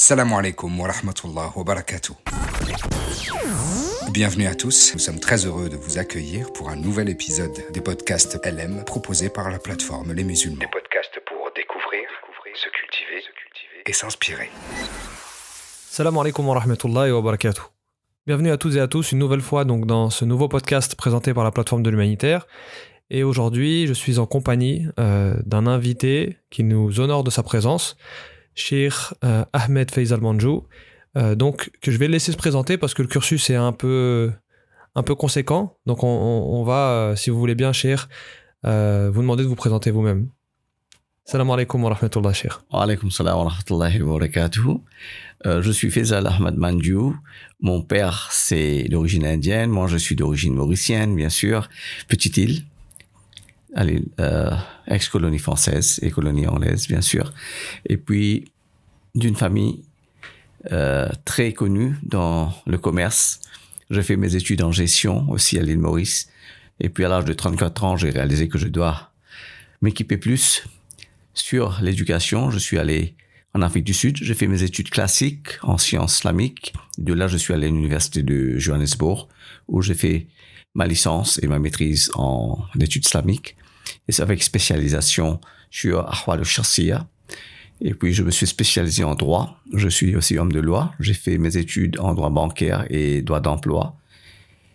Salam alaikum wa rahmatullah wa barakatuh. Bienvenue à tous, nous sommes très heureux de vous accueillir pour un nouvel épisode des podcasts LM proposés par la plateforme Les Musulmans. Des podcasts pour découvrir, se cultiver et s'inspirer. Salam alaikum wa rahmatullahi wa barakatuh. Bienvenue à toutes et à tous une nouvelle fois donc dans ce nouveau podcast présenté par la plateforme de l'humanitaire. Et aujourd'hui, je suis en compagnie d'un invité qui nous honore de sa présence, Cheikh Ahmed Faisal Manjou, donc que je vais laisser se présenter parce que le cursus est un peu conséquent. Donc on va, si vous voulez bien, Cheikh, vous demander de vous présenter vous-même. Salam alaikum wa rahmatullah, Cheikh. Wa alaikum salam wa rahmatullahi wa barakatuh. Je suis Faisal Ahmed Manjou. Mon père, c'est d'origine indienne. Moi, je suis d'origine mauricienne, bien sûr. Petite île. Allez, ex-colonie française et colonie anglaise, bien sûr. Et puis, d'une famille très connue dans le commerce. J'ai fait mes études en gestion aussi à l'île Maurice. Et puis, à l'âge de 34 ans, j'ai réalisé que je dois m'équiper plus sur l'éducation. Je suis allé en Afrique du Sud. J'ai fait mes études classiques en sciences islamiques. De là, je suis allé à l'université de Johannesburg, où j'ai fait ma licence et ma maîtrise en études islamiques. Et c'est avec spécialisation sur Ahwal al-Shakhsiyya. Et puis, je me suis spécialisé en droit. Je suis aussi homme de loi. J'ai fait mes études en droit bancaire et droit d'emploi.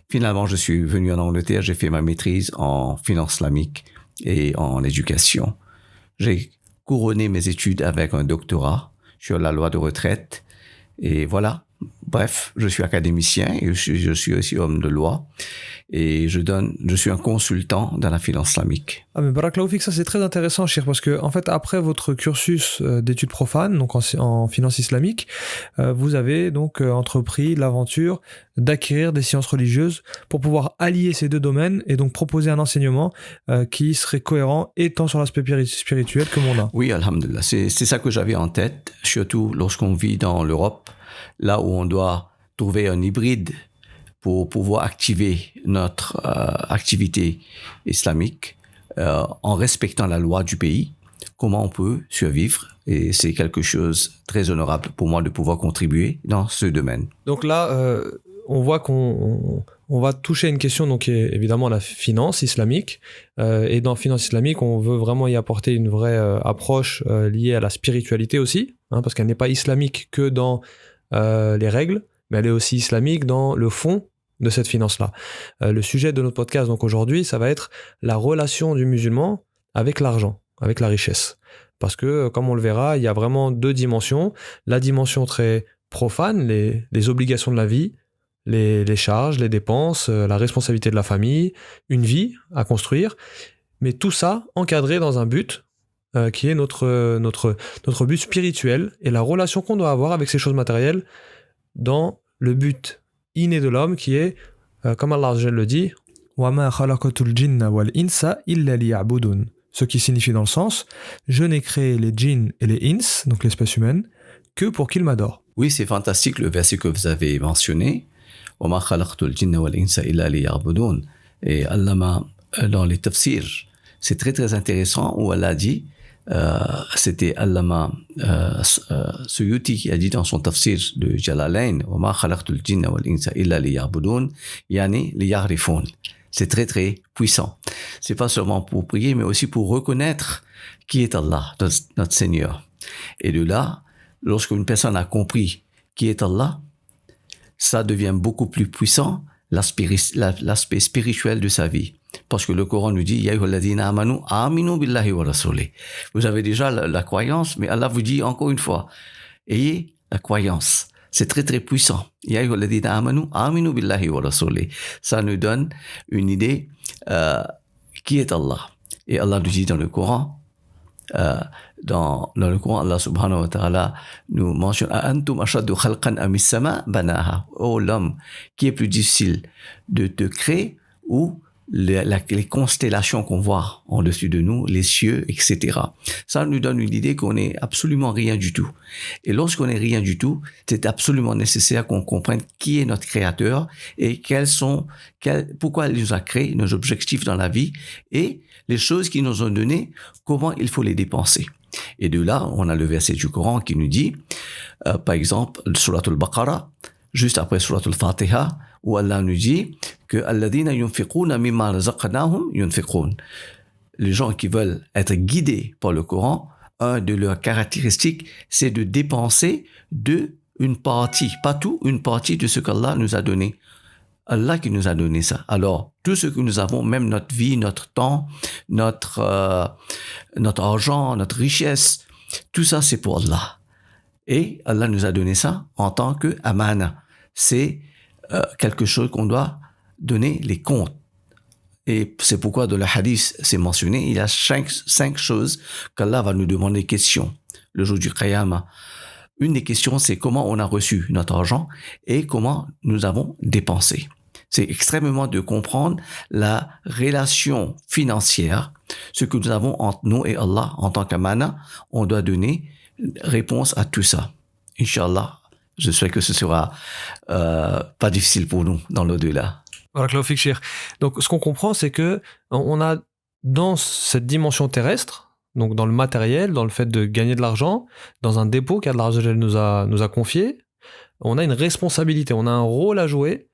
Finalement, je suis venu en Angleterre. J'ai fait ma maîtrise en finance islamique et en éducation. J'ai couronné mes études avec un doctorat sur la loi de retraite. Et voilà. Bref, je suis académicien et je suis aussi homme de loi. Et je suis un consultant dans la finance islamique. Ah mais barakallahu fik, ça c'est très intéressant, Cheikh, parce que en fait après votre cursus d'études profanes, donc en finance islamique, vous avez donc entrepris l'aventure d'acquérir des sciences religieuses pour pouvoir allier ces deux domaines et donc proposer un enseignement qui serait cohérent et tant sur l'aspect spirituel que mondain. Oui, alhamdulillah, c'est ça que j'avais en tête, surtout lorsqu'on vit dans l'Europe, là où on doit trouver un hybride pour pouvoir activer notre activité islamique en respectant la loi du pays. Comment on peut survivre? Et c'est quelque chose de très honorable pour moi de pouvoir contribuer dans ce domaine. Donc là, on voit qu'on va toucher une question donc, qui est évidemment la finance islamique. Et dans finance islamique, on veut vraiment y apporter une vraie approche liée à la spiritualité aussi, parce qu'elle n'est pas islamique que dans les règles, mais elle est aussi islamique dans le fond de cette finance-là. Le sujet de notre podcast, donc aujourd'hui, ça va être la relation du musulman avec l'argent, avec la richesse. Parce que, comme on le verra, il y a vraiment deux dimensions. La dimension très profane, les obligations de la vie, les charges, les dépenses, la responsabilité de la famille, une vie à construire. Mais tout ça encadré dans un but qui est notre but spirituel et la relation qu'on doit avoir avec ces choses matérielles dans le but inné de l'homme qui est, comme Allah le dit, وَمَا خَلَقَتُ الْجِنَّ وَالْإِنسَ إِلَّا لِيَعْبُدُونَ, ce qui signifie dans le sens, je n'ai créé les djinns et les ins, donc l'espèce humaine, que pour qu'ils m'adorent. Oui, c'est fantastique le verset que vous avez mentionné. وَمَا خَلَقْتُ الْجِنَّ وَالْإِنسَ إِلَّا لِيَعْبُدُونَ. Et Allah, dans les tafsirs, c'est très très intéressant où Allah dit, c'était Allama Suyuti qui a dit dans son tafsir de Jalalain, وَمَا خَلَقْتُ الْجِنَّ وَالْإِنسَ إِلَّا لِيَعْبُدُونَ يعني لِيَعْرِفُونَ. C'est très très puissant. C'est pas seulement pour prier, mais aussi pour reconnaître qui est Allah, notre Seigneur. Et de là, lorsqu'une personne a compris qui est Allah, ça devient beaucoup plus puissant, l'aspect spirituel de sa vie. Parce que le Coran nous dit, Ya ayyuhalladhina amanu aminu billahi wa rasulih. Vous avez déjà la croyance, mais Allah vous dit encore une fois, ayez la croyance. C'est très très puissant. Ya ayyuhalladhina amanu aminu billahi wa rasulih. Ça nous donne une idée qui est Allah. Et Allah nous dit dans le Coran, dans le Coran, Allah subhanahu wa ta'ala nous mentionne Antum ashaddu khalqan amis sama banaha. Oh l'homme, qui est plus difficile de te créer ou les constellations qu'on voit en dessus de nous, les cieux, etc. Ça nous donne une idée qu'on n'est absolument rien du tout. Et lorsqu'on n'est rien du tout, c'est absolument nécessaire qu'on comprenne qui est notre créateur et pourquoi il nous a créé, nos objectifs dans la vie et les choses qu'il nous ont données, comment il faut les dépenser. Et de là, on a le verset du Coran qui nous dit par exemple, Surat al-Baqarah, juste après Surat al-Fatiha, où Allah nous dit que alladhina yunfiquna mimma razaqnahum yunfiqun. Les gens qui veulent être guidés par le Coran, un de leurs caractéristiques, c'est de dépenser une partie, pas tout, une partie de ce qu'Allah nous a donné. Allah qui nous a donné ça. Alors, tout ce que nous avons, même notre vie, notre temps, notre argent, notre richesse, tout ça, c'est pour Allah. Et Allah nous a donné ça en tant que amana. C'est quelque chose qu'on doit donner les comptes. Et c'est pourquoi dans le hadith, c'est mentionné, il y a cinq choses qu'Allah va nous demander questions le jour du Qiyamah. Une des questions, c'est comment on a reçu notre argent et comment nous avons dépensé. C'est extrêmement de comprendre la relation financière, ce que nous avons entre nous et Allah en tant qu'amana. On doit donner réponse à tout ça. Inch'Allah, je souhaite que ce sera pas difficile pour nous dans l'au-delà. Donc, ce qu'on comprend, c'est que on a dans cette dimension terrestre, donc dans le matériel, dans le fait de gagner de l'argent, dans un dépôt qu'Allah nous a confié, on a une responsabilité, on a un rôle à jouer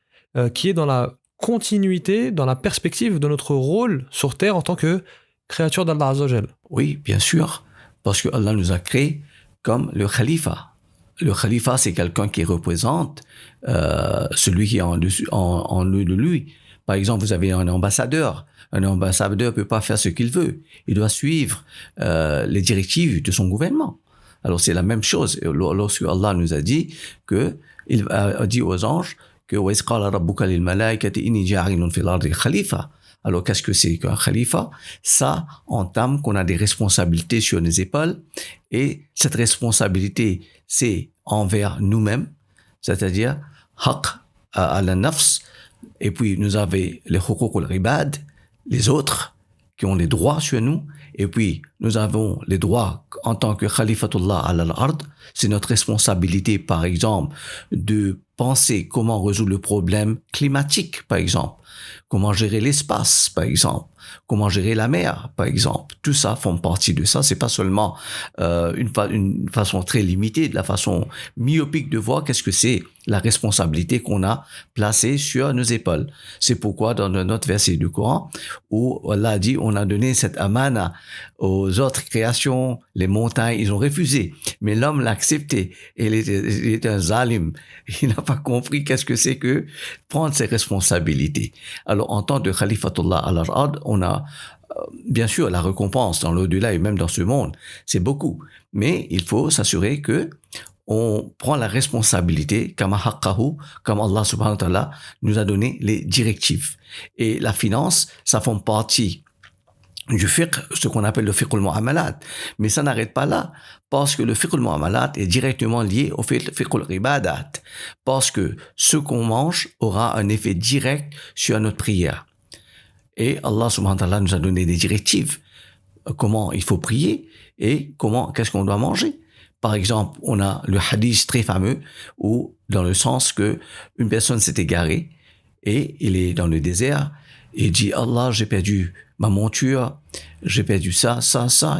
qui est dans la continuité, dans la perspective de notre rôle sur Terre en tant que créature d'Allah Azzawajal. Oui, bien sûr, parce que Allah nous a créés comme le khalifa. Le khalifa, c'est quelqu'un qui représente celui qui est en lieu de lui. Par exemple, vous avez un ambassadeur. Un ambassadeur ne peut pas faire ce qu'il veut. Il doit suivre les directives de son gouvernement. Alors, c'est la même chose. Lorsque Allah nous a dit il a dit aux anges que وَإِذْ قَالَ رَبُّكَ لِلْمَلَائِكَةِ إِنِّي جَاعِلٌ فِي الْأَرْضِ خَلِيفَةً. Alors, qu'est-ce que c'est qu'un khalifa? Ça entame qu'on a des responsabilités sur nos épaules. Et cette responsabilité, c'est envers nous-mêmes, c'est-à-dire haq à la nafs. Et puis, nous avons les huquq al-ibad, les autres qui ont les droits sur nous. Et puis, nous avons les droits en tant que khalifatullah al-ard. C'est notre responsabilité, par exemple, de penser comment résoudre le problème climatique, par exemple. Comment gérer l'espace, par exemple. Comment gérer la mer, par exemple. Tout ça font partie de ça. C'est pas seulement une façon très limitée, de la façon myopique de voir qu'est-ce que c'est la responsabilité qu'on a placée sur nos épaules. C'est pourquoi dans notre verset du Coran, où Allah a dit, on a donné cette amana aux autres créations, les montagnes, ils ont refusé. Mais l'homme l'a accepté. Et il était un zalim. Il n'a pas compris qu'est-ce que c'est que prendre ses responsabilités. Alors, en tant que khalifatullah al-ard, on a bien sûr la récompense dans l'au-delà et même dans ce monde. C'est beaucoup. Mais il faut s'assurer que on prend la responsabilité, comme Allah subhanahu wa ta'ala nous a donné les directives. Et la finance, ça fait partie du fiqh, ce qu'on appelle le fiqh al-mu'amalat. Mais ça n'arrête pas là, parce que le fiqh al-mu'amalat est directement lié au fiqh al-ibadat. Parce que ce qu'on mange aura un effet direct sur notre prière. Et Allah subhanahu wa ta'ala nous a donné des directives. Comment il faut prier et qu'est-ce qu'on doit manger. Par exemple, on a le hadith très fameux où, dans le sens que une personne s'est égarée et il est dans le désert et dit Allah, j'ai perdu ma monture, j'ai perdu ça.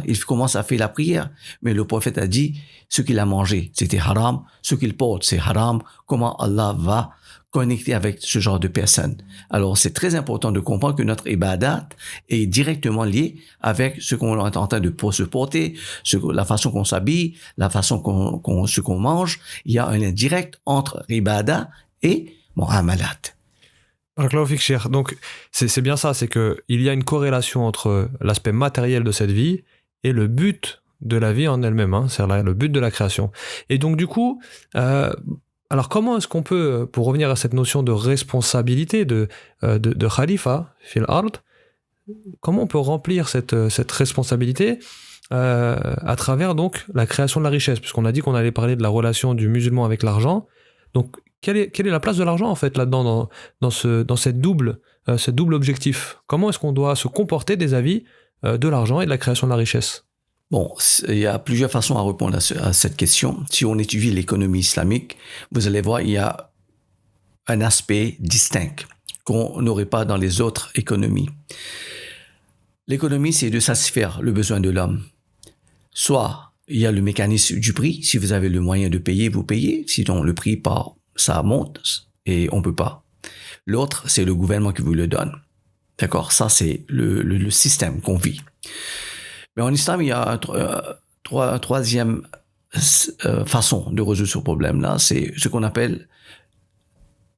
Il commence à faire la prière. Mais le prophète a dit, ce qu'il a mangé, c'était haram. Ce qu'il porte, c'est haram. Comment Allah va connecter avec ce genre de personnes? Alors, c'est très important de comprendre que notre ibadat est directement lié avec ce qu'on est en train de se porter, la façon qu'on s'habille, la façon ce qu'on mange. Il y a un lien direct entre ibadat et mu'amalat. Donc, c'est bien ça, c'est qu'il y a une corrélation entre l'aspect matériel de cette vie et le but de la vie en elle-même, hein, c'est-à-dire le but de la création. Et donc, du coup, alors comment est-ce qu'on peut, pour revenir à cette notion de responsabilité de khalifa, fil ard, comment on peut remplir cette responsabilité à travers donc la création de la richesse, puisqu'on a dit qu'on allait parler de la relation du musulman avec l'argent. Donc, quelle est la place de l'argent en fait là-dedans dans cette double objectif? Comment est-ce qu'on doit se comporter vis-à-vis de l'argent et de la création de la richesse? Bon, il y a plusieurs façons à répondre à cette question. Si on étudie l'économie islamique, vous allez voir, il y a un aspect distinct qu'on n'aurait pas dans les autres économies. L'économie, c'est de satisfaire le besoin de l'homme, soit il y a le mécanisme du prix. Si vous avez le moyen de payer, vous payez. Sinon, le prix part, ça monte et on peut pas. L'autre, c'est le gouvernement qui vous le donne. D'accord? Ça, c'est le système qu'on vit. Mais en islam, il y a un troisième façon de résoudre ce problème-là. C'est ce qu'on appelle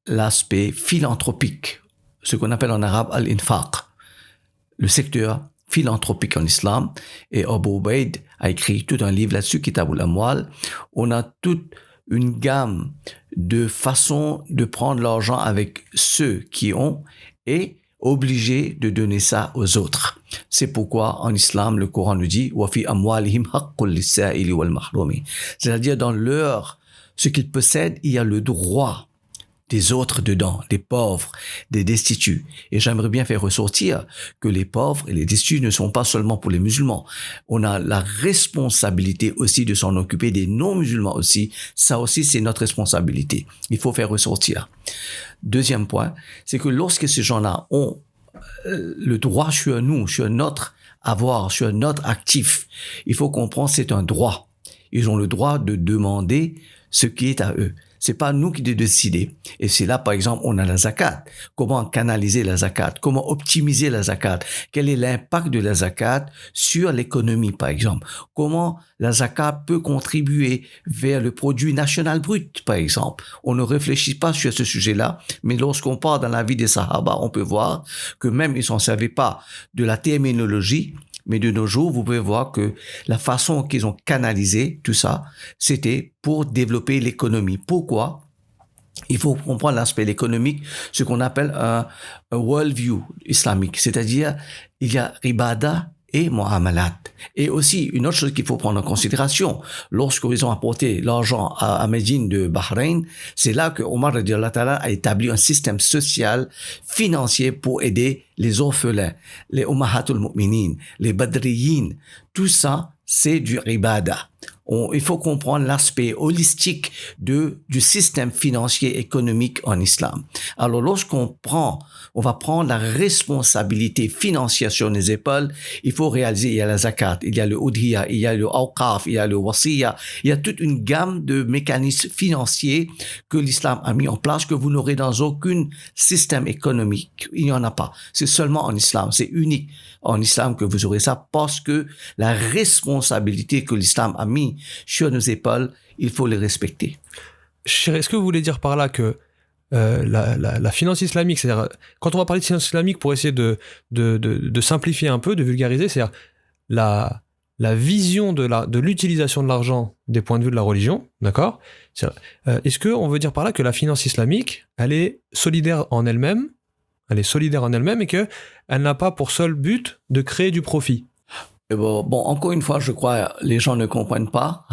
l'aspect philanthropique. Ce qu'on appelle en arabe al-infaq. Le secteur philanthropique en islam. Et Abu Ubaid a écrit tout un livre là-dessus, Kitab al-Amwal. On a toute une gamme de façons de prendre l'argent avec ceux qui ont et obligés de donner ça aux autres. C'est pourquoi en islam, le Coran nous dit wa fi amwalihim haqqul lis-sa'ili wal mahrumi. C'est-à-dire dans ce qu'ils possèdent, il y a le droit des autres dedans, des pauvres, des destituts. Et j'aimerais bien faire ressortir que les pauvres et les destituts ne sont pas seulement pour les musulmans. On a la responsabilité aussi de s'en occuper des non-musulmans aussi. Ça aussi, c'est notre responsabilité. Il faut faire ressortir. Deuxième point, c'est que lorsque ces gens-là ont le droit sur nous, sur notre avoir, sur notre actif, il faut comprendre que c'est un droit. Ils ont le droit de demander ce qui est à eux. C'est pas nous qui devons décider. Et c'est là, par exemple, on a la zakat. Comment canaliser la zakat? Comment optimiser la zakat? Quel est l'impact de la zakat sur l'économie, par exemple? Comment la zakat peut contribuer vers le produit national brut, par exemple? On ne réfléchit pas sur ce sujet-là, mais lorsqu'on part dans la vie des Sahaba, on peut voir que même ils s'en servaient pas de la terminologie. Mais de nos jours, vous pouvez voir que la façon qu'ils ont canalisé tout ça, c'était pour développer l'économie. Pourquoi? Il faut comprendre l'aspect économique, ce qu'on appelle un worldview islamique. C'est-à-dire, il y a ibada et mu'amalat. Et aussi, une autre chose qu'il faut prendre en considération, lorsqu'ils ont apporté l'argent à Médine de Bahreïn, c'est là que Omar radiyallahu ta'ala a établi un système social, financier pour aider les orphelins, les ummahatul mu'minin, les badriyin. Tout ça, c'est du ibada. Il faut comprendre l'aspect holistique du système financier économique en islam. Alors, lorsqu'on va prendre la responsabilité financière sur les épaules, il faut réaliser, il y a la zakat, il y a le udhiya, il y a le awqaf, il y a le wasiya, il y a toute une gamme de mécanismes financiers que l'islam a mis en place que vous n'aurez dans aucun système économique. Il n'y en a pas. C'est seulement en islam. C'est unique en islam que vous aurez ça parce que la responsabilité que l'islam a mis sur nos épaules, il faut les respecter. Est-ce que vous voulez dire par là que la finance islamique, c'est-à-dire quand on va parler de finance islamique pour essayer de simplifier un peu, de vulgariser, c'est-à-dire la vision de l'utilisation de l'argent des points de vue de la religion, d'accord? Est-ce qu'on veut dire par là que la finance islamique, elle est solidaire en elle-même et qu'elle n'a pas pour seul but de créer du profit? Bon, encore une fois, je crois les gens ne comprennent pas.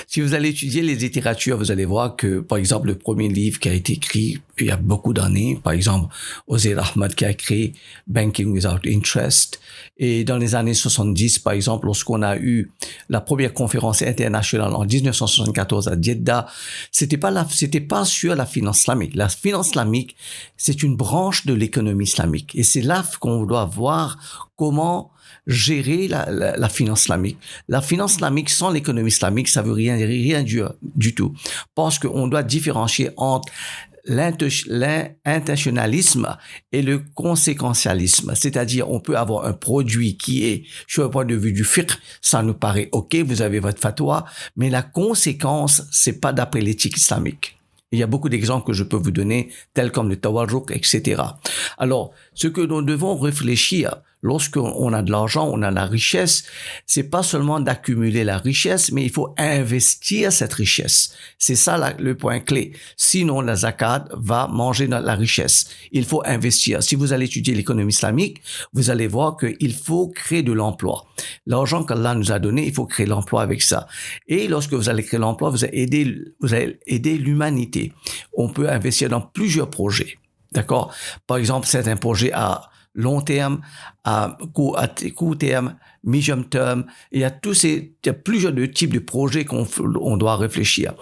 Si vous allez étudier les littératures, vous allez voir que, par exemple, le premier livre qui a été écrit il y a beaucoup d'années, par exemple, Ozair Ahmed qui a créé Banking Without Interest. Et dans les années 70, par exemple, lorsqu'on a eu la première conférence internationale en 1974 à Jeddah, c'était pas sur la finance islamique. La finance islamique, c'est une branche de l'économie islamique. Et c'est là qu'on doit voir comment gérer la finance islamique. La finance islamique sans l'économie islamique, ça veut rien dire du tout. Parce qu'on doit différencier entre l'intentionnalisme et le conséquentialisme. C'est-à-dire, on peut avoir un produit qui est, sur le point de vue du fiqh, ça nous paraît OK, vous avez votre fatwa, mais la conséquence, c'est pas d'après l'éthique islamique. Il y a beaucoup d'exemples que je peux vous donner, tels comme le tawarruk, etc. Alors, ce que nous devons réfléchir lorsqu'on a de l'argent, on a la richesse, c'est pas seulement d'accumuler la richesse, mais il faut investir cette richesse. C'est ça le point clé. Sinon, la zakat va manger la richesse. Il faut investir. Si vous allez étudier l'économie islamique, vous allez voir qu'il faut créer de l'emploi. L'argent qu'Allah nous a donné, il faut créer l'emploi avec ça. Et lorsque vous allez créer l'emploi, vous allez aider l'humanité. On peut investir dans plusieurs projets. D'accord? Par exemple, certains projets long terme, à court terme, medium term. Il y a plusieurs types de projets qu'on doit réfléchir.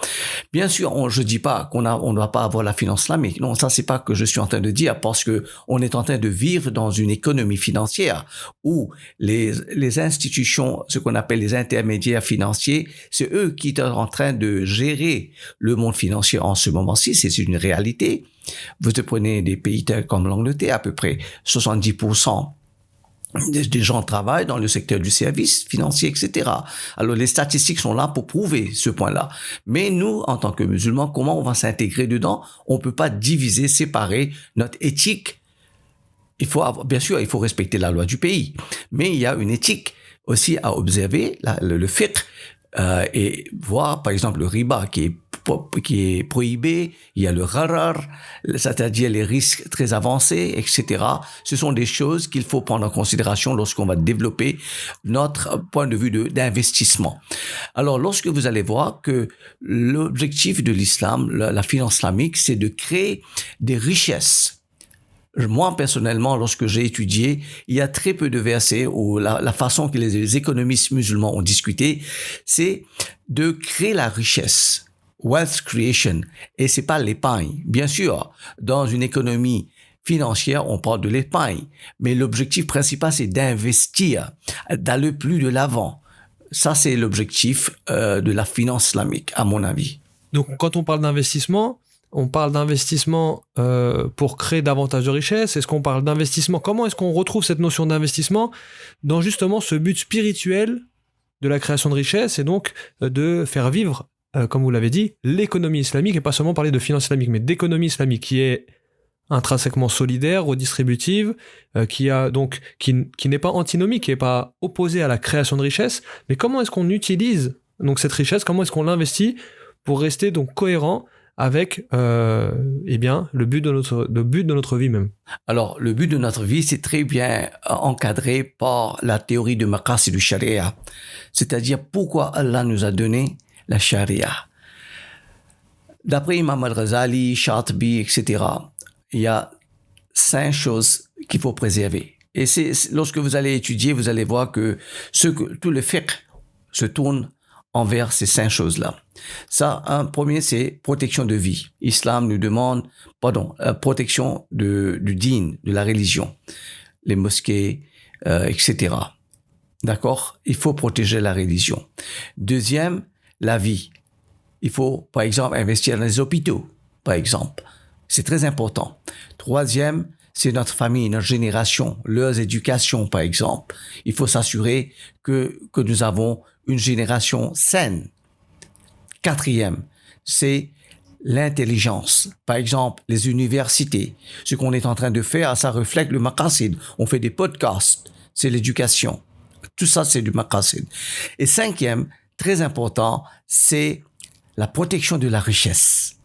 Bien sûr, je dis pas on ne doit pas avoir la finance islamique. Non, ça c'est pas que je suis en train de dire, parce que on est en train de vivre dans une économie financière où les institutions, ce qu'on appelle les intermédiaires financiers, c'est eux qui sont en train de gérer le monde financier en ce moment-ci. C'est une réalité. Vous prenez des pays tels comme l'Angleterre, à peu près 70% des gens travaillent dans le secteur du service financier, etc. Alors, les statistiques sont là pour prouver ce point-là. Mais nous, en tant que musulmans, comment on va s'intégrer dedans? On peut pas diviser, séparer notre éthique. Bien sûr, il faut respecter la loi du pays. Mais il y a une éthique aussi à observer, le fiqh, et voir, par exemple, le riba qui est prohibé, il y a le gharar, c'est-à-dire les risques très avancés, etc. Ce sont des choses qu'il faut prendre en considération lorsqu'on va développer notre point de vue d'investissement. Alors, lorsque vous allez voir que l'objectif de l'islam, la finance islamique, c'est de créer des richesses. Moi, personnellement, lorsque j'ai étudié, il y a très peu de versets où la façon que les économistes musulmans ont discuté, c'est de créer la richesse. Wealth creation. Et c'est pas l'épargne. Bien sûr, dans une économie financière, on parle de l'épargne. Mais l'objectif principal, c'est d'investir, d'aller plus de l'avant. Ça, c'est l'objectif de la finance islamique, à mon avis. Donc, quand on parle d'investissement, on parle d'investissement pour créer davantage de richesses. Est-ce qu'on parle d'investissement? Comment est-ce qu'on retrouve cette notion d'investissement dans justement ce but spirituel de la création de richesses et donc de faire vivre, comme vous l'avez dit, l'économie islamique, et pas seulement parler de finance islamique, mais d'économie islamique qui est intrinsèquement solidaire, redistributive, qui n'est pas antinomique, qui n'est pas opposée à la création de richesses. Mais comment est-ce qu'on utilise donc cette richesse? Comment est-ce qu'on l'investit pour rester donc cohérent avec le but de notre vie même? Alors, le but de notre vie, c'est très bien encadré par la théorie de maqasid du sharia, c'est-à-dire pourquoi Allah nous a donné la sharia. D'après Imam al-Ghazali, Shatibi, etc., il y a 5 choses qu'il faut préserver. Et lorsque vous allez étudier, vous allez voir que tout le fiqh se tourne envers ces 5 choses-là. Ça, un premier, c'est protection de vie. Islam nous demande, protection du dîn, de la religion, les mosquées, etc. D'accord? Il faut protéger la religion. Deuxième, la vie. Il faut, par exemple, investir dans les hôpitaux, par exemple. C'est très important. Troisième, c'est notre famille, notre génération, leur éducation, par exemple. Il faut s'assurer que nous avons une génération saine. Quatrième, c'est l'intelligence. Par exemple, les universités. Ce qu'on est en train de faire, ça reflète le maqasid. On fait des podcasts. C'est l'éducation. Tout ça, c'est du maqasid. Et cinquième, très important, c'est la protection de la richesse.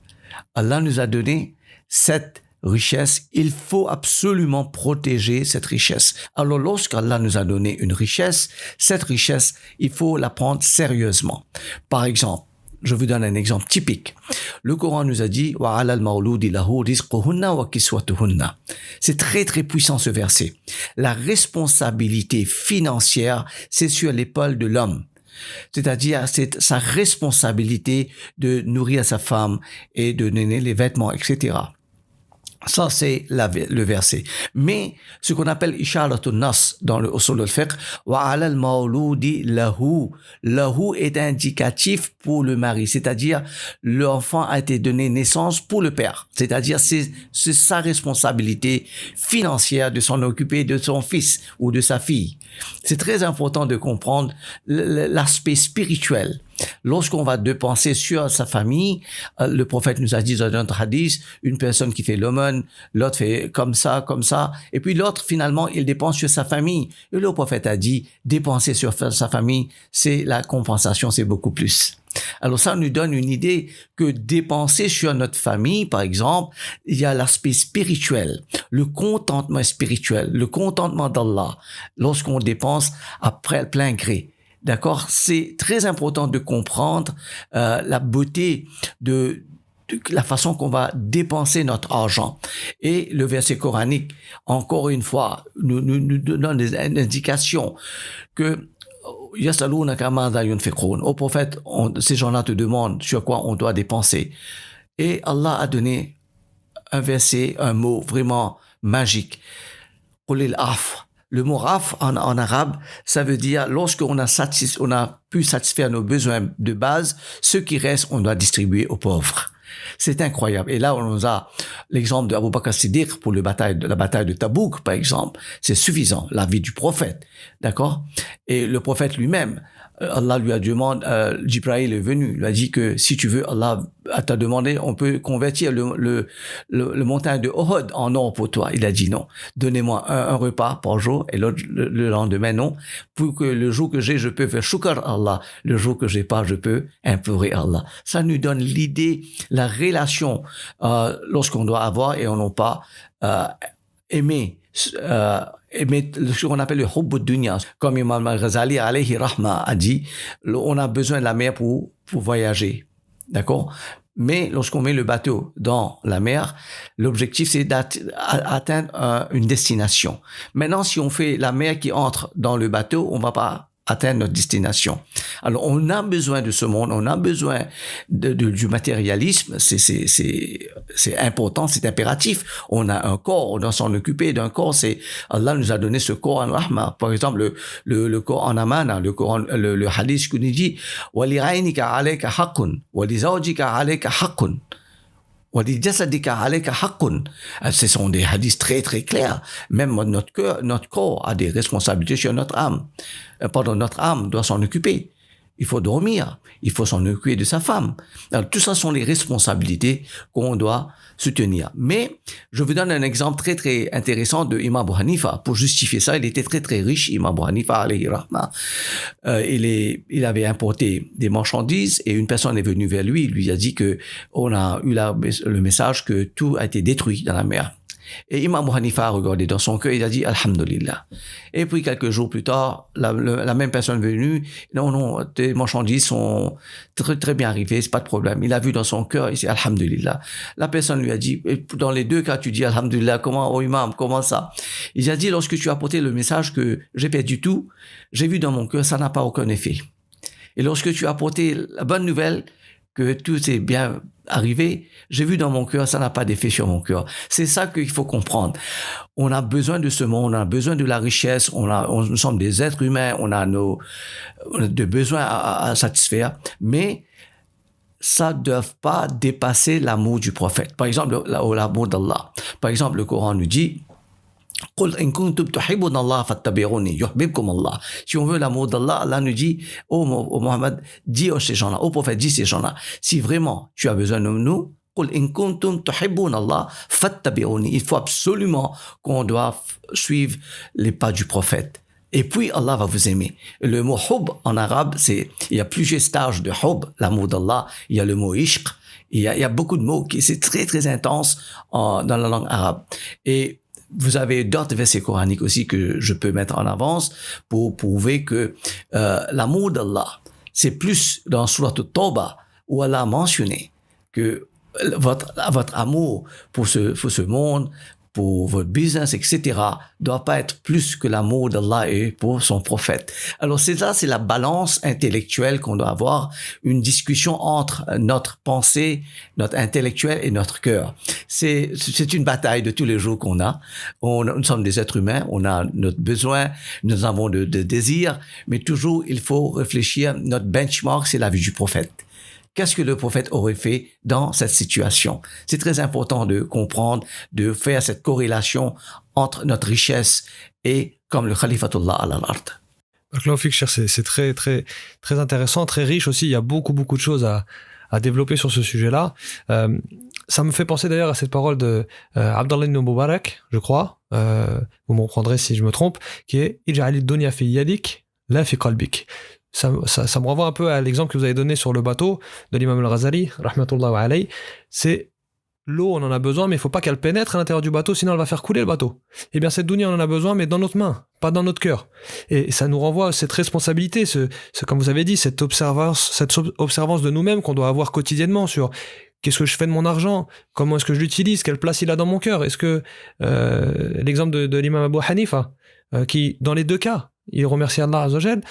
Allah nous a donné cette richesse. Il faut absolument protéger cette richesse. Alors, lorsqu'Allah nous a donné une richesse, cette richesse, il faut la prendre sérieusement. Par exemple, je vous donne un exemple typique. Le Coran nous a dit wa 'ala al-mawludi lahu rizquhunna wa kiswatuhunna. C'est très très puissant ce verset. La responsabilité financière, c'est sur l'épaule de l'homme. C'est-à-dire, c'est sa responsabilité de nourrir sa femme et de donner les vêtements, etc. Ça, c'est le verset. Mais ce qu'on appelle isharatun nas dans le usul al-fiqh, wa 'ala al-mawludi lahu. Lahu est indicatif pour le mari, c'est-à-dire l'enfant a été donné naissance pour le père. C'est-à-dire c'est sa responsabilité financière de s'en occuper de son fils ou de sa fille. C'est très important de comprendre l'aspect spirituel. Lorsqu'on va dépenser sur sa famille, le prophète nous a dit dans notre hadith, une personne qui fait l'aumône, l'autre fait comme ça, et puis l'autre, finalement, il dépense sur sa famille. Et le prophète a dit, dépenser sur sa famille, c'est la compensation, c'est beaucoup plus. Alors ça nous donne une idée que dépenser sur notre famille, par exemple, il y a l'aspect spirituel, le contentement spirituel, le contentement d'Allah, lorsqu'on dépense après plein gré. D'accord? C'est très important de comprendre la beauté de la façon qu'on va dépenser notre argent. Et le verset coranique, encore une fois, nous donne une indication que au prophète, ces gens-là te demandent sur quoi on doit dépenser. Et Allah a donné un verset, un mot vraiment magique. Le mot raf en arabe, ça veut dire lorsqu'on a pu satisfaire nos besoins de base, ce qui reste, on doit distribuer aux pauvres. C'est incroyable. Et là, on nous a l'exemple de Abu Bakr as-Siddiq pour la bataille de Tabouk, par exemple. C'est suffisant, la vie du prophète. D'accord? Et le prophète lui-même, Allah lui a demandé, Jibril est venu, lui a dit que si tu veux, Allah t'a demandé, on peut convertir le montagne de Uhud en or pour toi. Il a dit non. Donnez-moi un repas par jour et l'autre le lendemain non. Pour que le jour que j'ai, je peux faire shukr à Allah. Le jour que j'ai pas, je peux implorer Allah. Ça nous donne l'idée, la relation lorsqu'on doit avoir et on n'a pas aimer ce qu'on appelle le hubb ad-dunya. Comme Imam al-Ghazali alayhi rahma a dit, on a besoin de la mer pour voyager. D'accord? Mais lorsqu'on met le bateau dans la mer, l'objectif c'est d'atteindre une destination. Maintenant, si on fait la mer qui entre dans le bateau, on va pas atteindre notre destination. Alors, on a besoin de ce monde, on a besoin du matérialisme, c'est important, c'est impératif. On a un corps, on doit s'en occuper d'un corps, Allah nous a donné ce corps en rahma. Par exemple, le corps en amana, le hadith qui nous dit, وَلِعَيْنِكَ عَلَيْكَ حَقٌّ وَلِزَوْجِكَ عَلَيْكَ حَقٌّ Ce sont des hadiths très très clairs. Même notre corps a des responsabilités sur notre âme. Notre âme doit s'en occuper. Il faut dormir, il faut s'en occuper de sa femme. Alors, tout ça sont les responsabilités qu'on doit soutenir. Mais je vous donne un exemple très très intéressant de Imam Abu Hanifa. Pour justifier ça, il était très très riche, Imam Abu Hanifa alayhi rahma. Il avait importé des marchandises et une personne est venue vers lui, il lui a dit que on a eu le message que tout a été détruit dans la mer. Et Imam Abu Hanifa a regardé dans son cœur, il a dit Alhamdulillah. Et puis quelques jours plus tard, la même personne venue, non, tes marchandises sont très très bien arrivées, c'est pas de problème. Il a vu dans son cœur, il dit Alhamdulillah. La personne lui a dit, dans les deux cas, tu dis Alhamdulillah, comment, oh Imam, comment ça? Il a dit, lorsque tu as apporté le message que j'ai perdu tout, j'ai vu dans mon cœur, ça n'a pas aucun effet. Et lorsque tu as apporté la bonne nouvelle, que tout est bien arrivé, j'ai vu dans mon cœur, ça n'a pas d'effet sur mon cœur. C'est ça qu'il faut comprendre. On a besoin de ce monde, on a besoin de la richesse, nous sommes des êtres humains, on a des besoins à satisfaire, mais ça ne doit pas dépasser l'amour du prophète. Par exemple, l'amour d'Allah. Par exemple, le Coran nous dit, si on veut l'amour d'Allah, Allah nous dit, oh Mohammed, dis ces gens-là, au prophète, dis ces gens-là, si vraiment tu as besoin de nous, il faut absolument qu'on doit suivre les pas du prophète. Et puis Allah va vous aimer. Le mot hub en arabe, il y a plusieurs stages de hub, l'amour d'Allah. Il y a le mot ishq. Il y a beaucoup de mots c'est très très intense dans la langue arabe. Et vous avez d'autres versets coraniques aussi que je peux mettre en avance pour prouver que l'amour d'Allah, c'est plus dans Surat At-Tawbah où Allah a mentionné que votre amour pour ce monde, pour votre business, etc., doit pas être plus que l'amour d'Allah est pour son prophète. Alors c'est la balance intellectuelle qu'on doit avoir, une discussion entre notre pensée, notre intellectuel et notre cœur. C'est une bataille de tous les jours qu'on a. Nous sommes des êtres humains, on a notre besoin, nous avons de désirs, mais toujours il faut réfléchir, notre benchmark c'est la vie du prophète. Qu'est-ce que le prophète aurait fait dans cette situation? C'est très important de comprendre, de faire cette corrélation entre notre richesse et comme le Khalifatullah ala al-ard. C'est très, très, très intéressant, très riche aussi. Il y a beaucoup, beaucoup de choses à développer sur ce sujet-là. Ça me fait penser d'ailleurs à cette parole de Abdallah ibn Mubarak, je crois. Vous me reprendrez si je me trompe, qui est « Ij'alid dunya fi yadik, la fi qalbik ». Ça me renvoie un peu à l'exemple que vous avez donné sur le bateau de l'imam al-Ghazali, rahmatullah alayhi. C'est l'eau, on en a besoin, mais il ne faut pas qu'elle pénètre à l'intérieur du bateau, sinon elle va faire couler le bateau. Eh bien, cette dunya, on en a besoin, mais dans notre main, pas dans notre cœur. Et ça nous renvoie à cette responsabilité, comme vous avez dit, cette observance de nous-mêmes qu'on doit avoir quotidiennement sur qu'est-ce que je fais de mon argent, comment est-ce que je l'utilise, quelle place il a dans mon cœur. Est-ce que l'exemple de l'imam Abu Hanifa, qui dans les deux cas, il remercie Allah Azza wa Jal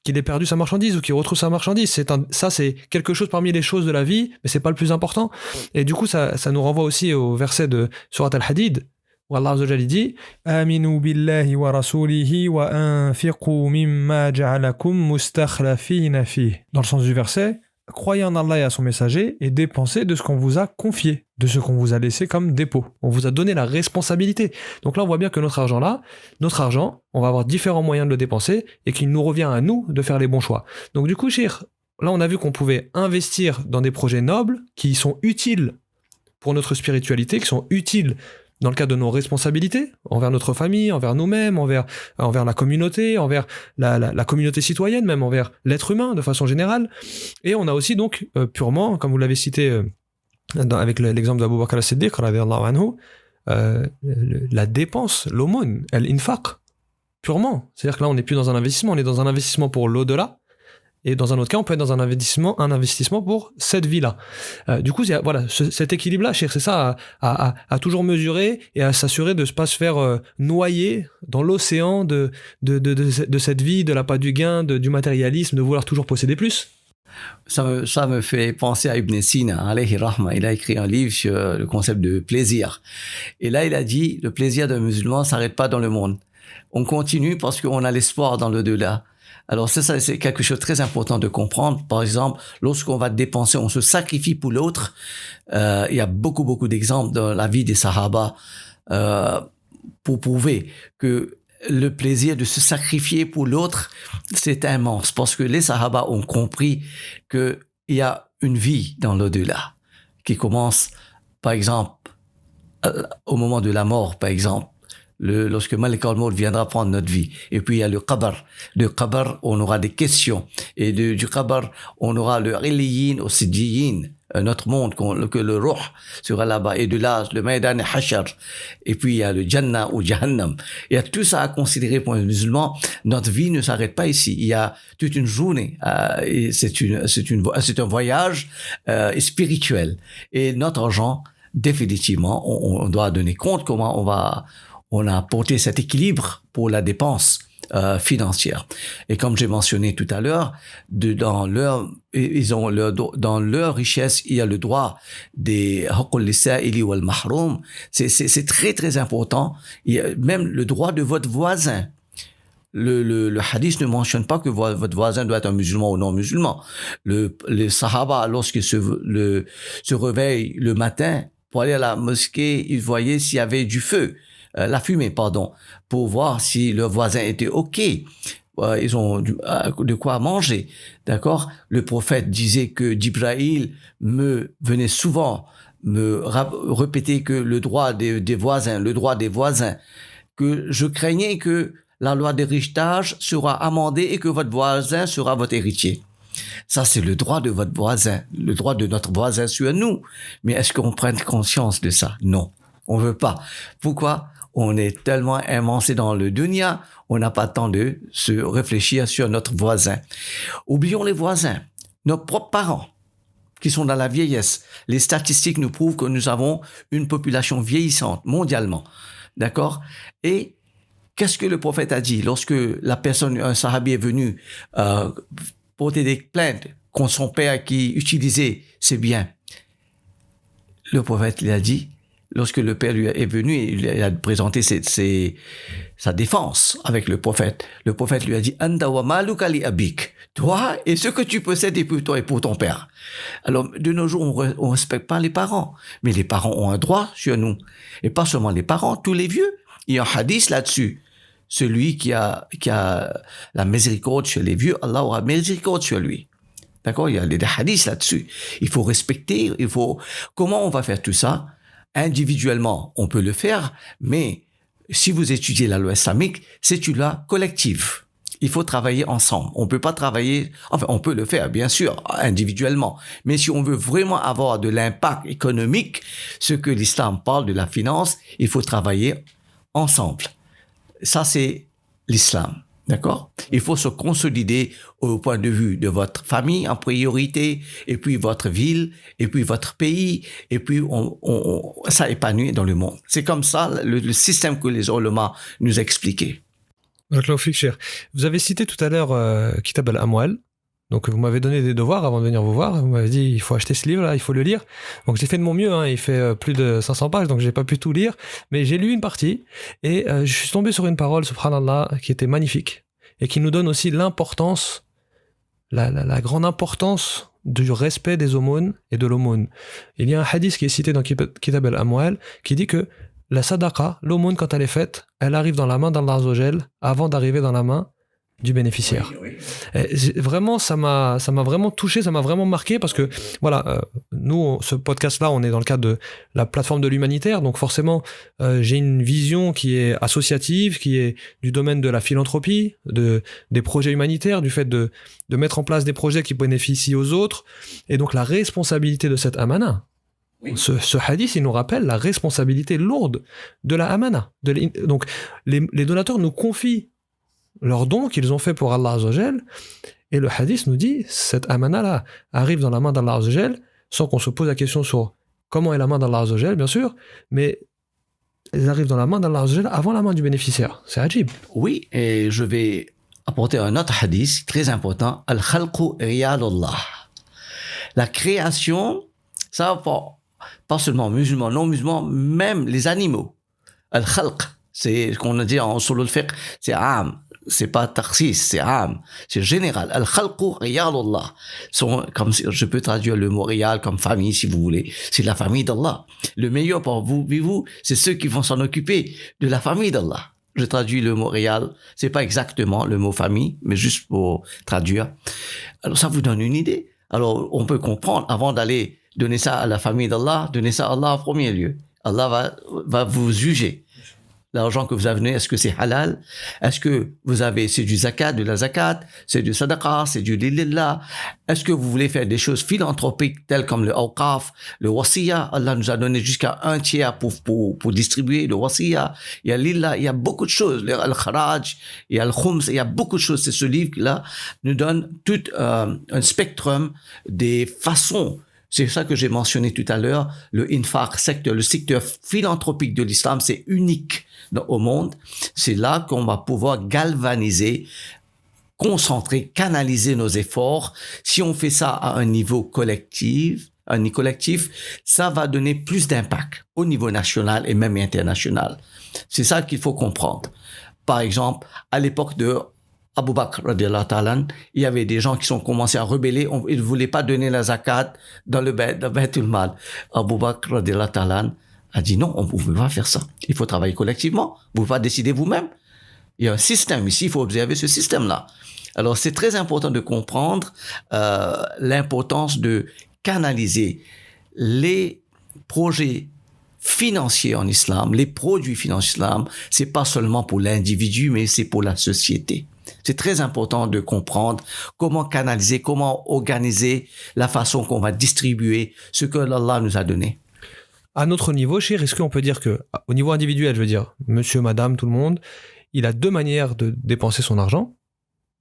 qu'il ait perdu sa marchandise ou qu'il retrouve sa marchandise. Ça, c'est quelque chose parmi les choses de la vie, mais c'est pas le plus important. Et du coup, ça nous renvoie aussi au verset de Surat Al-Hadid, où Allah Azza wa Jal dit « Aminu billahi wa rasulihi wa anfiqu mimma ja'alakum mustakhlafina fih » Dans le sens du verset, croyez en Allah et à son messager et dépensez de ce qu'on vous a confié, de ce qu'on vous a laissé comme dépôt. On vous a donné la responsabilité. Donc là, on voit bien que notre argent, on va avoir différents moyens de le dépenser et qu'il nous revient à nous de faire les bons choix. Donc du coup, Cheikh, là, on a vu qu'on pouvait investir dans des projets nobles qui sont utiles pour notre spiritualité, qui sont utiles dans le cadre de nos responsabilités, envers notre famille, envers nous-mêmes, envers la communauté, envers la communauté citoyenne, même envers l'être humain de façon générale. Et on a aussi donc purement, comme vous l'avez cité avec l'exemple d'Abu Bakr as-Siddiq, radiyallahu anhu, la dépense, l'aumône, l'infaq, purement. C'est-à-dire que là, on n'est plus dans un investissement, on est dans un investissement pour l'au-delà. Et dans un autre cas, on peut être dans un investissement pour cette vie-là. Du coup, voilà, cet équilibre-là, c'est ça, à toujours mesurer et à s'assurer de ne pas se faire noyer dans l'océan de cette vie, de l'appât du gain, du matérialisme, de vouloir toujours posséder plus. Ça me fait penser à Ibn Sina, alayhi rahma. Il a écrit un livre sur le concept de plaisir. Et là, il a dit, le plaisir d'un musulman ne s'arrête pas dans le monde. On continue parce qu'on a l'espoir dans l'au-delà. Alors ça, c'est quelque chose de très important de comprendre. Par exemple, lorsqu'on va dépenser, on se sacrifie pour l'autre. Il y a beaucoup d'exemples dans la vie des Sahaba pour prouver que le plaisir de se sacrifier pour l'autre, c'est immense. Parce que les Sahaba ont compris qu'il y a une vie dans l'au-delà qui commence, par exemple, au moment de la mort, par exemple. Lorsque Malik al-Maut viendra prendre notre vie. Et puis il y a le qabr. Le qabr, on aura des questions. Et du qabr, on aura le illiyin au siddiyin, notre monde, que le ruh sera là-bas. Et de là, le Maïdan et Hashar. Et puis il y a le Jannah ou Jahannam. Il y a tout ça à considérer pour les musulmans. Notre vie ne s'arrête pas ici. Il y a toute une journée. Et c'est un voyage spirituel. Et notre argent, définitivement, on doit donner compte comment on a apporté cet équilibre pour la dépense financière. Et comme j'ai mentionné tout à l'heure, dans leur richesse, il y a le droit des haqqul lisa'ili wal mahrum. C'est très important. Il y a même le droit de votre voisin. Le hadith ne mentionne pas que votre voisin doit être un musulman ou non musulman. Les sahaba, lorsqu'ils se réveillent le matin pour aller à la mosquée, ils voyaient s'il y avait du feu. La fumée, pour voir si le voisin était OK. Ils ont de quoi manger, d'accord? Le prophète disait que Jibril venait souvent me répéter que le droit des voisins, que je craignais que la loi d'héritage sera amendée et que votre voisin sera votre héritier. Ça, c'est le droit de votre voisin, le droit de notre voisin sur nous. Mais est-ce qu'on prenne conscience de ça? Non, on veut pas. Pourquoi? On est tellement immersé dans le dunya, on n'a pas le temps de se réfléchir sur notre voisin. Oublions les voisins, nos propres parents qui sont dans la vieillesse. Les statistiques nous prouvent que nous avons une population vieillissante mondialement. D'accord? Et qu'est-ce que le prophète a dit lorsque un sahabi est venu porter des plaintes contre son père qui utilisait ses biens? Le prophète lui a dit, lorsque le père lui est venu et il a présenté sa défense avec le prophète lui a dit « Anta wa maluka li abik » toi et ce que tu possèdes est pour toi et pour ton père. Alors, de nos jours, on respecte pas les parents, mais les parents ont un droit sur nous. Et pas seulement les parents, tous les vieux. Il y a un hadith là-dessus. Celui qui a la miséricorde sur les vieux, Allah aura miséricorde sur lui. D'accord? Il y a des hadiths là-dessus. Il faut respecter, comment on va faire tout ça? Individuellement, on peut le faire, mais si vous étudiez la loi islamique, c'est une loi collective. Il faut travailler ensemble. On peut pas travailler, on peut le faire, bien sûr, individuellement. Mais si on veut vraiment avoir de l'impact économique, ce que l'islam parle de la finance, il faut travailler ensemble. Ça, c'est l'islam. D'accord? Il faut se consolider au point de vue de votre famille en priorité, et puis votre ville, et puis votre pays, et puis ça épanouit dans le monde. C'est comme ça le système que les ulama nous expliquaient. Vous avez cité tout à l'heure Kitab al-Amwal. Donc vous m'avez donné des devoirs avant de venir vous voir. Vous m'avez dit il faut acheter ce livre-là, il faut le lire. Donc j'ai fait de mon mieux. Il fait plus de 500 pages, donc j'ai pas pu tout lire. Mais j'ai lu une partie et je suis tombé sur une parole, subhanallah, qui était magnifique et qui nous donne aussi l'importance, la grande importance du respect des aumônes et de l'aumône. Il y a un hadith qui est cité dans Kitab al-Amwal qui dit que la sadaqa, l'aumône quand elle est faite, elle arrive dans la main d'Allah Azza wa Jal avant d'arriver dans la main du bénéficiaire. Oui. Vraiment, ça m'a vraiment touché, ça m'a vraiment marqué parce que voilà, nous, ce podcast-là, on est dans le cadre de la plateforme de l'humanitaire, donc forcément, j'ai une vision qui est associative, qui est du domaine de la philanthropie, des projets humanitaires, du fait de mettre en place des projets qui bénéficient aux autres, et donc la responsabilité de cette amana. Oui. Ce hadith, il nous rappelle la responsabilité lourde de la amana. Donc, les donateurs nous confient leurs dons qu'ils ont fait pour Allah Azza wa Jal, et le hadith nous dit cette amana-là arrive dans la main d'Allah Azza wa Jal sans qu'on se pose la question sur comment est la main d'Allah Azza wa Jal, bien sûr, mais elles arrivent dans la main d'Allah Azza wa Jal avant la main du bénéficiaire. C'est ajib. Oui, et je vais apporter un autre hadith très important. Al-khalqu riyadullah. La création, ça va pas seulement musulmans, non musulmans, même les animaux. Al-khalq, c'est ce qu'on a dit en usul al-fiqh, c'est am. C'est pas tarsis, c'est am, c'est général. Al-khalqu riyalullah. Comme je peux traduire le mot riyal comme famille si vous voulez. C'est la famille d'Allah. Le meilleur pour vous, c'est ceux qui vont s'en occuper de la famille d'Allah. Je traduis le mot riyal. C'est pas exactement le mot famille, mais juste pour traduire. Alors ça vous donne une idée. Alors on peut comprendre avant d'aller donner ça à la famille d'Allah, donner ça à Allah en premier lieu. Allah va vous juger. L'argent que vous avez donné, est-ce que c'est halal? Est-ce que c'est du zakat, de la zakat? C'est du sadaqa, c'est du lillah? Est-ce que vous voulez faire des choses philanthropiques telles comme le awqaf, le wasiya? Allah nous a donné jusqu'à 1/3 pour distribuer le wasiya. Il y a lillah, il y a beaucoup de choses. Le kharaj, il y a le khums, il y a beaucoup de choses. C'est ce livre-là nous donne tout un spectrum des façons. C'est ça que j'ai mentionné tout à l'heure, le infaq, le secteur philanthropique de l'islam, c'est unique au monde. C'est là qu'on va pouvoir galvaniser, concentrer, canaliser nos efforts. Si on fait ça à un niveau collectif, ça va donner plus d'impact au niveau national et même international. C'est ça qu'il faut comprendre. Par exemple, à l'époque de Abu Bakr, il y avait des gens qui sont commencés à rebeller. Ils ne voulaient pas donner la zakat dans le Baytul Mal. Abu Bakr a dit non, on ne pouvait pas faire ça. Il faut travailler collectivement. Vous ne pouvez pas décider vous-même. Il y a un système ici, il faut observer ce système-là. Alors, c'est très important de comprendre l'importance de canaliser les projets financiers en islam, les produits financiers en islam. C'est pas seulement pour l'individu, mais c'est pour la société. C'est très important de comprendre comment canaliser, comment organiser la façon qu'on va distribuer ce que Allah nous a donné. À notre niveau, Chir, est-ce qu'on peut dire que, au niveau individuel, je veux dire, monsieur, madame, tout le monde, il a deux manières de dépenser son argent,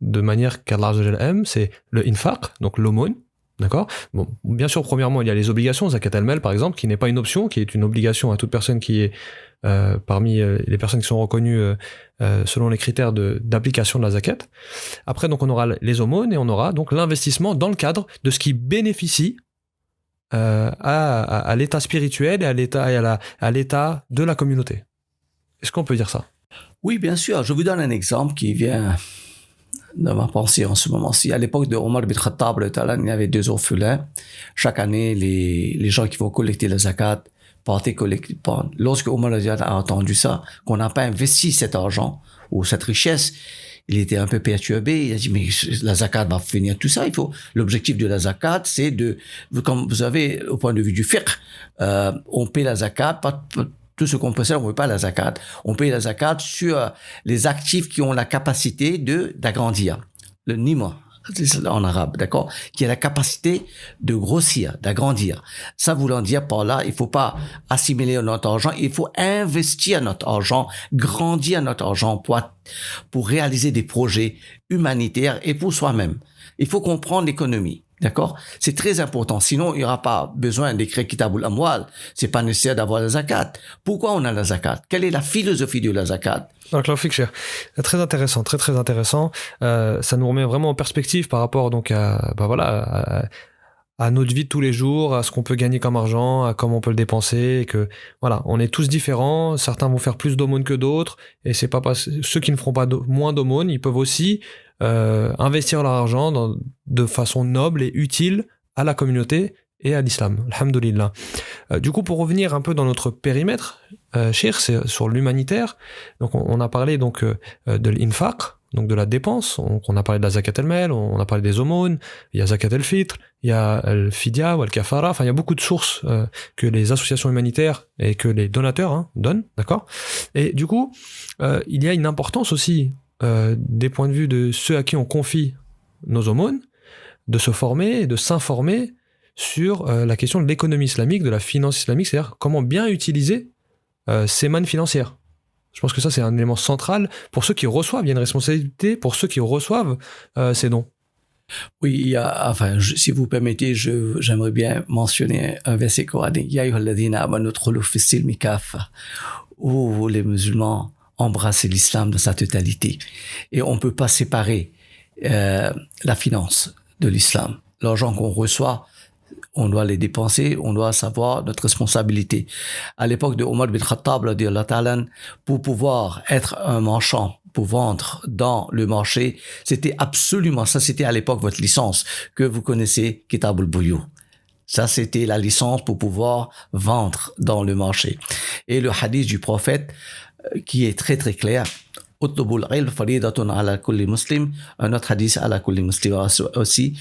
de manière qu'Allah aime, c'est le infaq, donc l'aumône, d'accord? Bon, bien sûr, premièrement, il y a les obligations, zakat al-mal par exemple, qui n'est pas une option, qui est une obligation à toute personne qui est parmi les personnes qui sont reconnues selon les critères d'application de la zakat. Après, donc, on aura les aumônes et on aura donc l'investissement dans le cadre de ce qui bénéficie à l'état spirituel et à l'état de la communauté. Est-ce qu'on peut dire ça? Oui, bien sûr. Je vous donne un exemple qui vient de ma pensée en ce moment-ci. À l'époque de Omar bin Khattab, il y avait 2 orphelins. Chaque année, les gens qui vont collecter la zakat partaient collecter. Lorsque Omar a entendu ça, qu'on n'a pas investi cet argent ou cette richesse, il était un peu perturbé. Il a dit, mais la zakat va finir tout ça. L'objectif de la zakat, c'est comme vous savez, au point de vue du fiqh, on paie la zakat, tout ce qu'on possède, on ne paie pas la zakat. On paye la zakat sur les actifs qui ont la capacité d'agrandir. Le nima, en arabe, d'accord, qui a la capacité de grossir, d'agrandir. Ça voulant dire par là, il faut pas assimiler notre argent, il faut investir notre argent, grandir notre argent pour réaliser des projets humanitaires et pour soi-même. Il faut comprendre l'économie. D'accord? C'est très important. Sinon, il n'y aura pas besoin d'écrire Kitabul Amwal. C'est pas nécessaire d'avoir la zakat. Pourquoi on a la zakat? Quelle est la philosophie de la zakat? Donc, très intéressant, très très intéressant. Ça nous remet vraiment en perspective par rapport donc à notre vie de tous les jours, à ce qu'on peut gagner comme argent, à comment on peut le dépenser, et que voilà, on est tous différents. Certains vont faire plus d'aumônes que d'autres, et c'est pas ceux qui ne feront pas moins d'aumônes, ils peuvent aussi investir leur argent de façon noble et utile à la communauté et à l'islam. Alhamdulillah. Du coup, pour revenir un peu dans notre périmètre, Cheikh, c'est sur l'humanitaire. Donc, on a parlé donc de l'infaq, donc de la dépense. On a parlé de la zakat al-mal, on a parlé des aumônes, il y a zakat al-fitr, il y a al-fidya ou al-kafara. Enfin, il y a beaucoup de sources que les associations humanitaires et que les donateurs donnent, d'accord. Et du coup, il y a une importance aussi des points de vue de ceux à qui on confie nos aumônes, de se former et de s'informer sur la question de l'économie islamique, de la finance islamique, c'est-à-dire comment bien utiliser ces mannes financières. Je pense que ça, c'est un élément central pour ceux qui reçoivent. Il y a une responsabilité pour ceux qui reçoivent ces dons. Oui, si vous permettez, j'aimerais bien mentionner un verset coranique. Ya ayyuhalladhina amanu udkhulu fis-silmi kaffa, où les musulmans embrasser l'islam dans sa totalité. Et on ne peut pas séparer la finance de l'islam. L'argent qu'on reçoit, on doit les dépenser, on doit savoir notre responsabilité. À l'époque de Omar bin Khattab, pour pouvoir être un marchand, pour vendre dans le marché, c'était absolument, ça c'était à l'époque votre licence que vous connaissez, Kitabul Buyu. Ça, c'était la licence pour pouvoir vendre dans le marché. Et le hadith du prophète, qui est très très clair, utlubul ilm faridatun ala kulli muslim, un autre hadith ala kulli muslim aussi.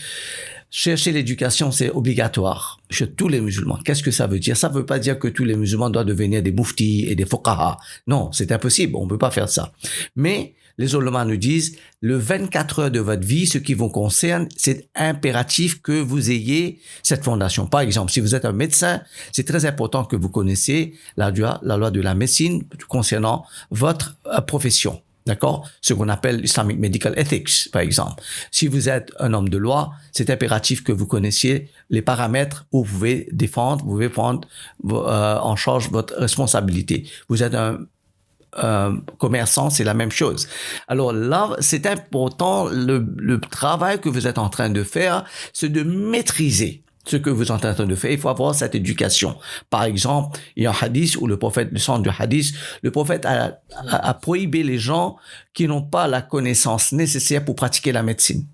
Chercher l'éducation, c'est obligatoire chez tous les musulmans. Qu'est-ce que ça veut dire? Ça veut pas dire que tous les musulmans doivent devenir des muftis et des fuqaha. Non, c'est impossible, on peut pas faire ça. Mais les ulama nous disent, le 24 heures de votre vie, ce qui vous concerne, c'est impératif que vous ayez cette fondation. Par exemple, si vous êtes un médecin, c'est très important que vous connaissiez la loi de la médecine concernant votre profession. D'accord? Ce qu'on appelle Islamic Medical Ethics, par exemple. Si vous êtes un homme de loi, c'est impératif que vous connaissiez les paramètres où vous pouvez défendre, vous pouvez prendre en charge votre responsabilité. Vous êtes un commerçant, c'est la même chose. Alors là, c'est important, le travail que vous êtes en train de faire, c'est de maîtriser ce que vous êtes en train de faire. Il faut avoir cette éducation. Par exemple, il y a un hadith où le prophète, le centre du hadith, le prophète a prohibé les gens qui n'ont pas la connaissance nécessaire pour pratiquer la médecine.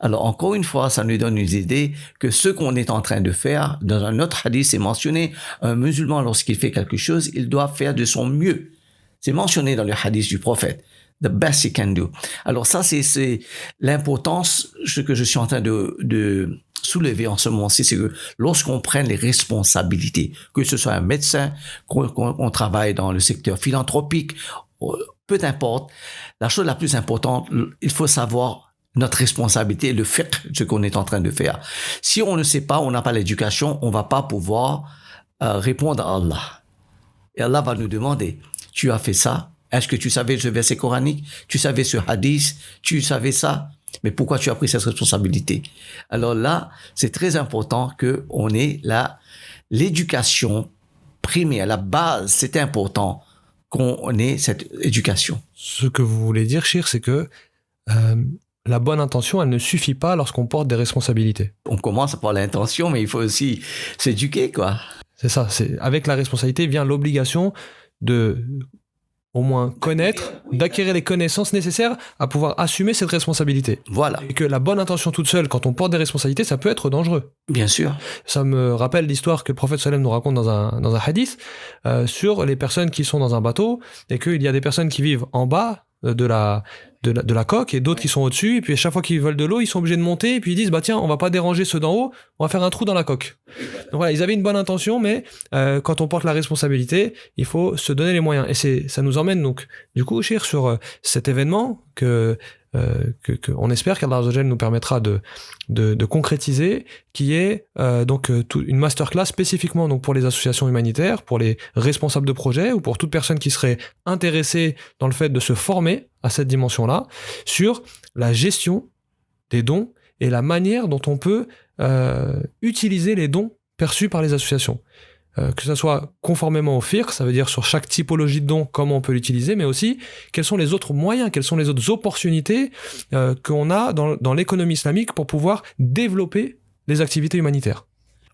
Alors, encore une fois, ça nous donne une idée que ce qu'on est en train de faire, dans un autre hadith, c'est mentionné, un musulman, lorsqu'il fait quelque chose, il doit faire de son mieux. C'est mentionné dans le hadith du prophète. The best he can do. Alors ça, c'est l'importance, ce que je suis en train de soulever en ce moment-ci, c'est que lorsqu'on prenne les responsabilités, que ce soit un médecin, qu'on travaille dans le secteur philanthropique, peu importe, la chose la plus importante, il faut savoir notre responsabilité, le fait, ce qu'on est en train de faire. Si on ne sait pas, on n'a pas l'éducation, on va pas pouvoir répondre à Allah. Et Allah va nous demander, tu as fait ça? Est-ce que tu savais ce verset coranique? Tu savais ce hadith? Tu savais ça? Mais pourquoi tu as pris cette responsabilité? Alors là, c'est très important qu'on ait l'éducation primaire, la base. C'est important qu'on ait cette éducation. Ce que vous voulez dire, Cheikh, c'est que la bonne intention, elle ne suffit pas lorsqu'on porte des responsabilités. On commence par l'intention, mais il faut aussi s'éduquer, quoi. C'est ça. Avec la responsabilité vient l'obligation de au moins connaître, d'acquérir les connaissances nécessaires à pouvoir assumer cette responsabilité. Voilà. Et que la bonne intention toute seule, quand on porte des responsabilités, ça peut être dangereux. Bien sûr. Ça me rappelle l'histoire que le prophète sallam nous raconte dans un hadith sur les personnes qui sont dans un bateau et qu'il y a des personnes qui vivent en bas de la coque et d'autres qui sont au-dessus, et puis à chaque fois qu'ils veulent de l'eau, ils sont obligés de monter, et puis ils disent, bah tiens, on va pas déranger ceux d'en haut, on va faire un trou dans la coque. Donc voilà, ils avaient une bonne intention, mais quand on porte la responsabilité, il faut se donner les moyens. Et ça nous emmène donc, du coup, Cheikh, sur cet événement que on espère qu'Allah Azza wa Jal nous permettra de concrétiser, qui est une masterclass spécifiquement donc pour les associations humanitaires, pour les responsables de projets ou pour toute personne qui serait intéressée dans le fait de se former à cette dimension-là, sur la gestion des dons et la manière dont on peut utiliser les dons perçus par les associations. Que ça soit conformément au fiqh, ça veut dire sur chaque typologie de don, comment on peut l'utiliser, mais aussi quels sont les autres moyens, quelles sont les autres opportunités qu'on a dans l'économie islamique pour pouvoir développer les activités humanitaires.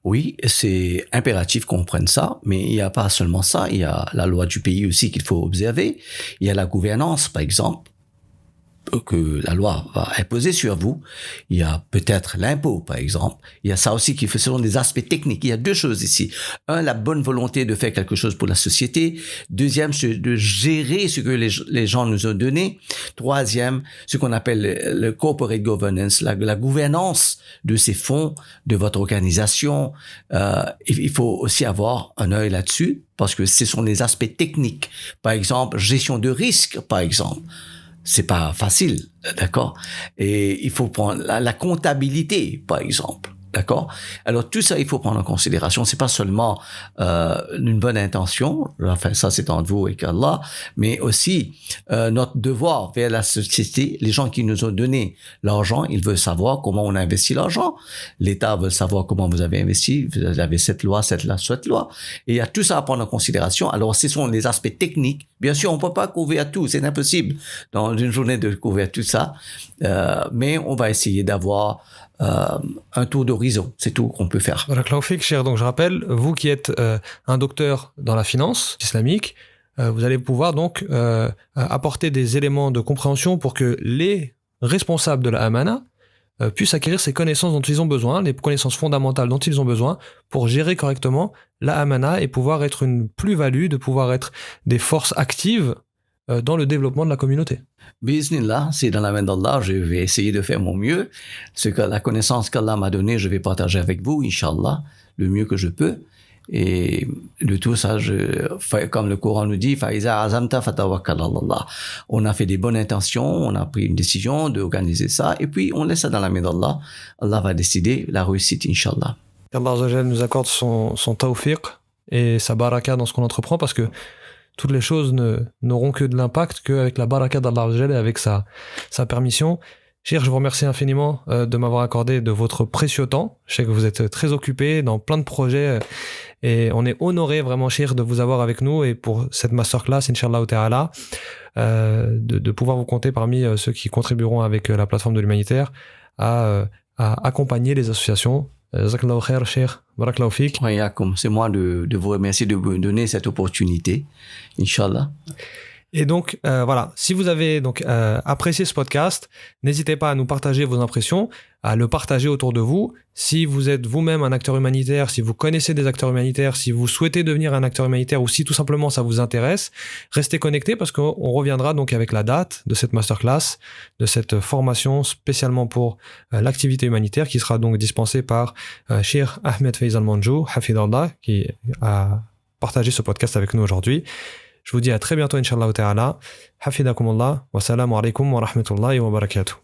Oui, c'est impératif qu'on prenne ça, mais il n'y a pas seulement ça, il y a la loi du pays aussi qu'il faut observer, il y a la gouvernance par exemple, que la loi va imposer sur vous. Il y a peut-être l'impôt, par exemple. Il y a ça aussi qui fait selon des aspects techniques. Il y a deux choses ici. Un, la bonne volonté de faire quelque chose pour la société. Deuxième, c'est de gérer ce que les gens nous ont donné. Troisième, ce qu'on appelle le corporate governance, la gouvernance de ces fonds, de votre organisation. Il faut aussi avoir un œil là-dessus parce que ce sont des aspects techniques. Par exemple, gestion de risque, par exemple. C'est pas facile, d'accord? Et il faut prendre la comptabilité, par exemple, d'accord? Alors tout ça, il faut prendre en considération. C'est pas seulement une bonne intention, enfin ça c'est entre vous et Allah, mais aussi notre devoir vers la société. Les gens qui nous ont donné l'argent, ils veulent savoir comment on a investi l'argent. L'État veut savoir comment vous avez investi. Vous avez cette loi. Et il y a tout ça à prendre en considération. Alors ce sont les aspects techniques. Bien sûr, on peut pas couvrir tout, c'est impossible dans une journée de couvrir tout ça, mais on va essayer d'avoir un tour d'horizon, c'est tout qu'on peut faire. Barakallahu fik, cher. Donc je rappelle, vous qui êtes un docteur dans la finance islamique, vous allez pouvoir donc apporter des éléments de compréhension pour que les responsables de la Amana puissent acquérir ces connaissances dont ils ont besoin, les connaissances fondamentales dont ils ont besoin pour gérer correctement la Amana et pouvoir être une plus-value, de pouvoir être des forces actives dans le développement de la communauté. Bismillah, c'est dans la main d'Allah, je vais essayer de faire mon mieux. La connaissance qu'Allah m'a donnée, je vais partager avec vous, Inch'Allah, le mieux que je peux. Et de tout ça, comme le Coran nous dit, Fa'iza azamta fatawakkal Allah. On a fait des bonnes intentions, on a pris une décision d'organiser ça, et puis on laisse ça dans la main d'Allah. Allah va décider la réussite, Inch'Allah. Allah Azza wa Jal nous accorde son tawfiq et sa baraka dans ce qu'on entreprend, parce que toutes les choses n'auront que de l'impact qu'avec la baraka d'Allah Azza wa Jal et avec sa permission. Cheikh, je vous remercie infiniment de m'avoir accordé de votre précieux temps. Je sais que vous êtes très occupé dans plein de projets et on est honoré vraiment, Cheikh, de vous avoir avec nous et pour cette masterclass, Inch'Allah Ta'ala, de pouvoir vous compter parmi ceux qui contribueront avec la plateforme de l'humanitaire à accompagner les associations. Jazakallahu khair, Cheikh. Barakallahu fik. C'est moi de vous remercier de me donner cette opportunité. Inch'Allah. Et donc, voilà, si vous avez donc apprécié ce podcast, n'hésitez pas à nous partager vos impressions, à le partager autour de vous. Si vous êtes vous-même un acteur humanitaire, si vous connaissez des acteurs humanitaires, si vous souhaitez devenir un acteur humanitaire ou si tout simplement ça vous intéresse, restez connectés parce qu'on reviendra donc avec la date de cette masterclass, de cette formation spécialement pour l'activité humanitaire qui sera donc dispensée par Cheikh Ahmed Faisal Manjou, Hafidallah, qui a partagé ce podcast avec nous aujourd'hui. Je vous dis à très bientôt, Inch'Allah Ta'ala. Hafidakumullah. Wassalamu alaikum wa rahmatullahi wa barakatuh.